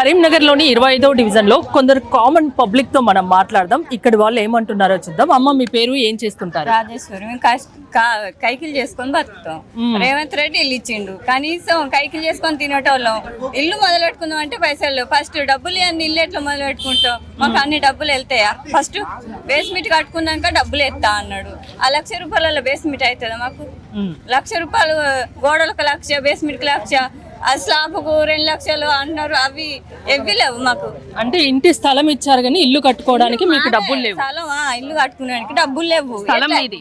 కరీంనగర్లోని 25వ డివిజన్లో కొందరు కామన్ పబ్లిక్తో మనం మాట్లాడదాం. ఇక్కడి వాళ్ళు ఏమంటున్నారో చూద్దాం. అమ్మ, మీ పేరు, ఏం చేస్తుంటారు? రాజేశ్వరి. మేము కైకిలు చేసుకొని బతుకుతాం. రేవంత్ రెడ్డి ఇల్లు ఇచ్చిండు, కనీసం కైకిలు చేసుకొని తినేటోళ్ళం. ఇల్లు మొదలు పెట్టుకుందాం అంటే పైసలు ఫస్ట్ డబ్బులు ఇవ్వండి. ఇల్లు ఎట్లా మొదలు పెట్టుకుంటాం? మాకు అన్ని డబ్బులు వెళ్తాయా? ఫస్ట్ బేస్మెంట్ కట్టుకున్నాక డబ్బులు ఎత్తా అన్నాడు. ఆ ₹1,00,000 బేస్మెంట్ అవుతుందా మాకు? ₹1,00,000 గోడలకు 1,00,000, బేస్మెంట్కి 1,00,000, ఆ స్లాబ్కు 2 లక్షలు అంటున్నారు. అవి ఎవ్వి లేవు మాకు. అంటే ఇంటి స్థలం ఇచ్చారు కానీ ఇల్లు కట్టుకోవడానికి మీకు డబ్బులు లేవు. స్థలం ఇల్లు కట్టుకోవడానికి డబ్బులు లేవు. స్థలం మీది.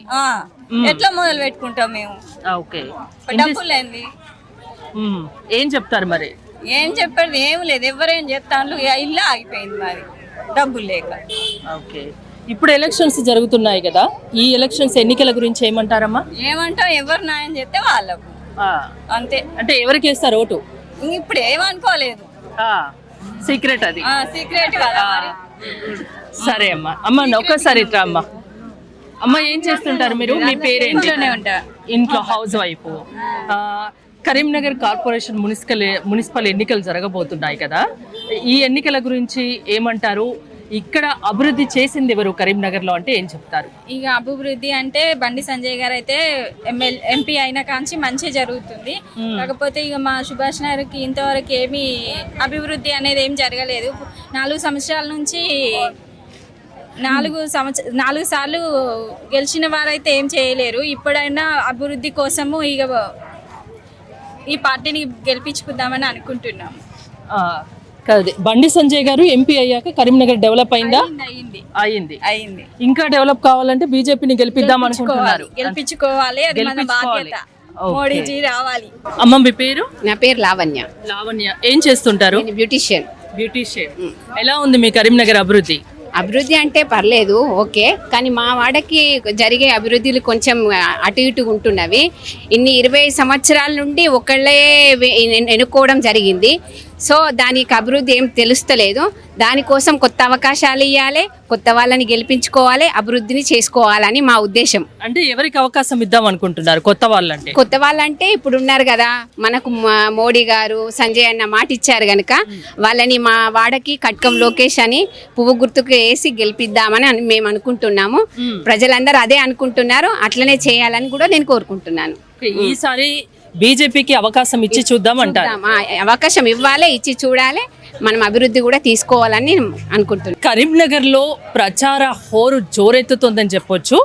ఎట్లా మొదలు పెట్టుకుంటాం మేము? ఓకే, డబ్బులు లేని ఏం చెప్తారు మరి? ఏం చెప్పేది ఏం లేదు. ఎవరేం చెప్తాను, ఇల్లు ఆగిపోయింది మరి డబ్బులు లేక. ఓకే, ఇప్పుడు ఎలక్షన్స్ జరుగుతున్నాయి కదా, ఈ ఎలక్షన్స్ ఎన్నికల గురించి ఏమంటారమ్మా? ఏమంటాం, ఎవరు న్యాయం చేస్తే వాళ్ళకు అంతే. అంటే ఎవరికి వేస్తారు ఓటు? ఇప్పుడు ఏమనుకోలేదు, సీక్రెట్ అది, సీక్రెట్ కదా మరి. సరే అమ్మా. అమ్మ ఒక్కసారి ఇట్రా అమ్మా. అమ్మ, ఏం చేస్తుంటారు మీరు? మీ పేరేంటి? ఇంట్లో house wife. Karimnagar corporation municipal ఎన్నికలు జరగబోతున్నాయి కదా, ఈ ఎన్నికల గురించి ఏమంటారు? ఇక్కడ అభివృద్ధి చేసింది ఎవరు కరీంనగర్లో అంటే ఏం చెప్తారు? ఇక అభివృద్ధి అంటే బండి సంజయ్ గారు అయితే ఎంపీ అయిన కాంచి మంచి జరుగుతుంది. కాకపోతే ఇక మా సుభాష్ నగర్కి ఇంతవరకు ఏమీ అభివృద్ధి అనేది ఏం జరగలేదు. 4 సంవత్సరాల నుంచి 4 సార్లు గెలిచిన వారైతే ఏం చేయలేరు. ఇప్పుడైనా అభివృద్ధి కోసము ఇక ఈ పార్టీని గెలిపించుకుందామని అనుకుంటున్నాం. బండి సంజయ్ గారు ఎంపీ అయ్యాక కరీంనగర్ డెవలప్ అయిందా? అయింది. ఇంకా డెవలప్ కావాలంటే బీజేపీని గెలిపిద్దాం అనుకుంటున్నారు. గెలిపించుకోవాలి, అది మన బాధ్యత. మోడీజీ రావాలి. అమ్మ, మీ పేరు? నా పేరు లావణ్య. ఏం చేస్తుంటారు? బ్యూటిషియన్. ఎలా ఉంది మీ కరీంనగర్ అభివృద్ధి? అభివృద్ధి అంటే పర్లేదు, ఓకే. కానీ మా వాడకి జరిగే అభివృద్ధులు కొంచెం అటు ఇటు ఉంటున్నవి. 20 సంవత్సరాల నుండి ఒకళ్ళే ఎన్నుకోవడం జరిగింది. సో దానికి అభివృద్ధి ఏం తెలుస్తలేదు. దానికోసం కొత్త అవకాశాలు ఇవ్వాలి, కొత్త వాళ్ళని గెలిపించుకోవాలి, అభివృద్ధిని చేసుకోవాలని మా ఉద్దేశం. అంటే ఎవరికి అవకాశం ఇద్దాం అనుకుంటున్నారు? కొత్త వాళ్ళంటే ఇప్పుడు ఉన్నారు కదా, మనకు మోడీ గారు, సంజయ్ అన్న మాట ఇచ్చారు కనుక వాళ్ళని మా వాడకి కట్కం లోకేష్ అని పువ్వు గుర్తుకు వేసి గెలిపిద్దామని మేము అనుకుంటున్నాము. ప్రజలందరూ అదే అనుకుంటున్నారు. అట్లనే చేయాలని కూడా నేను కోరుకుంటున్నాను. ఈసారి బీజేపీకి అవకాశం ఇచ్చి చూద్దాం అంటారు. అవకాశం ఇవ్వాలి, ఇచ్చి చూడాలి, మనం అభివృద్ధి కూడా తీసుకోవాలని అనుకుంటున్నాం. కరీంనగర్ లో ప్రచార హోరు జోరెత్తుతుందని చెప్పొచ్చు.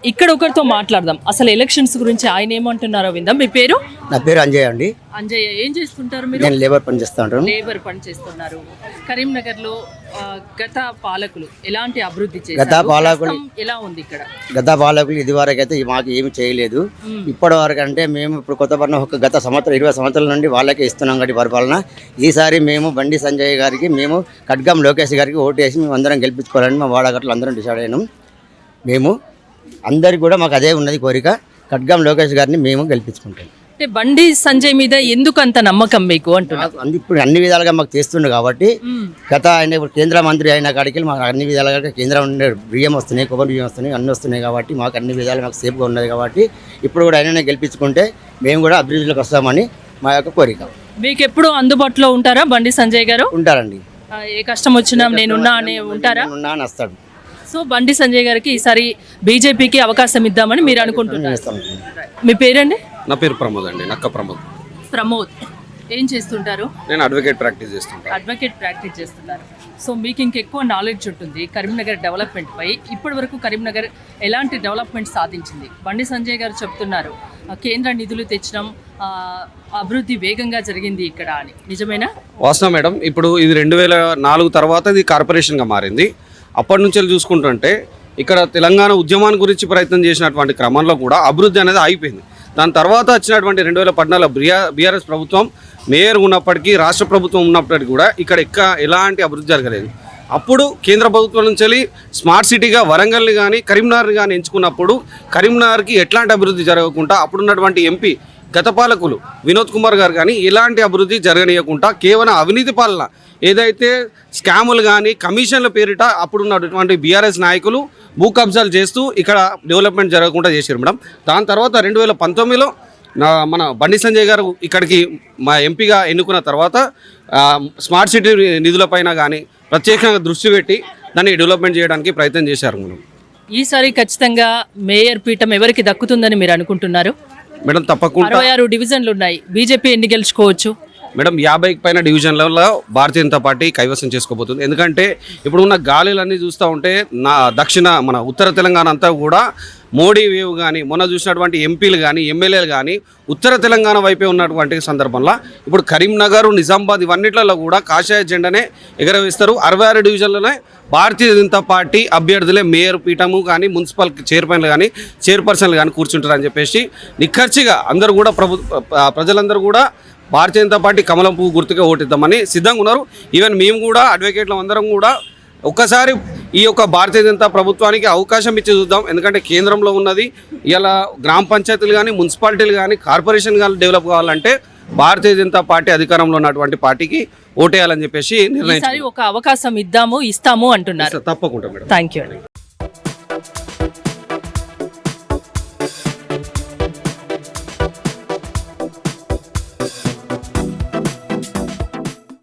ఇక్కడ ఒకరితో మాట్లాడదాం. అసలు ఎలక్షన్స్ గురించి ఆయన ఏమంటున్నారో విందాం. మీ పేరు? నా పేరు అంజయ్య అండి. అంజయ్య, ఏం చేస్తుంటారు మీరు? నేను లేబర్ పని చేస్తాను. కరీంనగర్ లో గత పాలకులు ఎలాంటి అభివృద్ధి చేశారు? ఎలా ఉంది ఇక్కడ? గత పాలకులు ఇది వరకు అయితే మాకు ఏమి చేయలేదు. ఇప్పటి వరకు అంటే మేము ఇప్పుడు కొత్త ఒక గత సంవత్సరం 20 సంవత్సరాల నుండి వాళ్ళకే ఇస్తున్నాం కాబట్టి పరిపాలన. ఈసారి మేము బండి సంజయ్ గారికి, మేము కట్గం లోకేష్ గారికి ఓటు వేసి మేము అందరం గెలిపించుకోవాలని మా వాడగట్లు అందరం డిసైడ్ అయినాం. మేము అందరికి కూడా మాకు అదే ఉన్నది కోరిక, కట్గం లోకేష్ గారిని మేము గెలిపించుకుంటాం. అంటే బండి సంజయ్ మీద ఎందుకు అంత నమ్మకం మీకు అంటున్నారు? ఇప్పుడు అన్ని విధాలుగా మాకు చేస్తుండే కాబట్టి, గత ఆయన ఇప్పుడు కేంద్ర మంత్రి అయిన కాడికి మాకు అన్ని విధాలుగా కేంద్రం ఉండే బియ్యం వస్తున్నాయి, కొబ్బరి బియ్యం వస్తున్నాయి, అన్నీ వస్తున్నాయి కాబట్టి మాకు అన్ని విధాలు మాకు సేఫ్గా ఉన్నది కాబట్టి ఇప్పుడు కూడా ఆయననే గెలిపించుకుంటే మేము కూడా అభివృద్ధిలోకి వస్తామని మా యొక్క కోరిక. మీకు ఎప్పుడు అందుబాటులో ఉంటారా బండి సంజయ్ గారు? ఉంటారండి. ఏ కష్టం వచ్చినా నేనున్నా అని ఉంటారా? ఉన్నా అని వస్తాడు. సో బండి సంజయ్ గారికి ఈసారి బీజేపీకి అవకాశం ఇద్దామని మీరు అనుకుంటున్నారు. మీ పేరండి? నా పేరు ప్రమోద్ అండి. నక్క ప్రమోద్. ఏం చేస్తుంటారు? నేను అడ్వకేట్ ప్రాక్టీస్ చేస్తున్నారు. సో మీకు ఇంకెక్కువ నాలెడ్జ్ ఉంటుంది కరీంనగర్ డెవలప్మెంట్ పై. ఇప్పటి వరకు కరీంనగర్ ఎలాంటి డెవలప్మెంట్ సాధించింది? బండి సంజయ్ గారు చెప్తున్నారు కేంద్ర నిధులు తెచ్చడం, అభివృద్ధి వేగంగా జరిగింది ఇక్కడ అని. నిజమేనా? వాస్తవం మేడం. ఇప్పుడు ఇది 2004 తర్వాత ఇది కార్పొరేషన్గా మారింది. అప్పటి నుంచి చూసుకుంటుంటే ఇక్కడ తెలంగాణ ఉద్యమాన్ని గురించి ప్రయత్నం చేసినటువంటి క్రమంలో కూడా అభివృద్ధి అనేది అయిపోయింది. దాని తర్వాత వచ్చినటువంటి 2014 బీఆర్ఎస్ ప్రభుత్వం మేయర్ ఉన్నప్పటికీ, రాష్ట్ర ప్రభుత్వం ఉన్నప్పటికీ కూడా ఇక్కడ ఎలాంటి అభివృద్ధి జరగలేదు. అప్పుడు కేంద్ర ప్రభుత్వం నుంచి స్మార్ట్ సిటీగా వరంగల్ని కానీ కరీంనగర్ని కానీ ఎంచుకున్నప్పుడు కరీంనగర్కి ఎట్లాంటి అభివృద్ధి జరగకుండా అప్పుడున్నటువంటి ఎంపీ గత పాలకులు వినోద్ కుమార్ గారు కానీ ఎలాంటి అభివృద్ధి జరగనీయకుండా కేవలం అవినీతి పాలన, ఏదైతే స్కాములు కానీ కమిషన్ల పేరిట అప్పుడున్నటువంటి బీఆర్ఎస్ నాయకులు భూ కబ్జాలు చేస్తూ ఇక్కడ డెవలప్మెంట్ జరగకుండా చేశారు మేడం. దాని తర్వాత 2019లో మన బండి సంజయ్ గారు ఇక్కడికి మా ఎంపీగా ఎన్నుకున్న తర్వాత స్మార్ట్ సిటీ నిధులపైన కానీ ప్రత్యేకంగా దృష్టి పెట్టి దాన్ని డెవలప్మెంట్ చేయడానికి ప్రయత్నం చేశారు మనం. ఈసారి ఖచ్చితంగా మేయర్ పీఠం ఎవరికి దక్కుతుందని మీరు అనుకుంటున్నారు? మేడం తప్పకుండా 66 డివిజన్లు ఉన్నాయి, బీజేపీ ఎన్ని గెలుచుకోవచ్చు? మేడం 50కి పైన డివిజన్లలో భారతీయ జనతా పార్టీ కైవసం చేసుకోబోతుంది. ఎందుకంటే ఇప్పుడు ఉన్న గాలిలన్నీ చూస్తూ ఉంటే మన ఉత్తర తెలంగాణ అంతా కూడా మోడీ వేవ్ కానీ మొన్న చూసినటువంటి ఎంపీలు కానీ ఎమ్మెల్యేలు కానీ ఉత్తర తెలంగాణ వైపే ఉన్నటువంటి సందర్భంలో ఇప్పుడు కరీంనగర్, నిజామాబాద్ ఇవన్నిట్లలో కూడా కాషాయ జెండానే ఎగరవేస్తారు. 66 డివిజన్లనే భారతీయ జనతా పార్టీ అభ్యర్థులే మేయర్ పీఠము కానీ మున్సిపల్ చైర్పర్సన్లు కానీ కూర్చుంటారని చెప్పేసి నిఖర్చిగా అందరూ కూడా ప్రజలందరూ కూడా భారతీయ జనతా పార్టీ కమలం పువ్వు గుర్తుగా ఓటిద్దామని సిద్ధంగా ఉన్నారు. ఈవెన్ మేము కూడా అడ్వకేట్లు అందరం కూడా ఒక్కసారి ఈ యొక్క భారతీయ జనతా ప్రభుత్వానికి అవకాశం ఇచ్చి చూద్దాం. ఎందుకంటే కేంద్రంలో ఉన్నది ఇలా గ్రామ పంచాయతీలు కానీ మున్సిపాలిటీలు కానీ కార్పొరేషన్ కానీ డెవలప్ కావాలంటే భారతీయ జనతా పార్టీ అధికారంలో ఉన్నటువంటి పార్టీకి ఓటేయాలని చెప్పేసి నిర్ణయించారు. ఒక అవకాశం ఇస్తాము అంటున్నారు. తప్పకుండా మేడం. Thank you.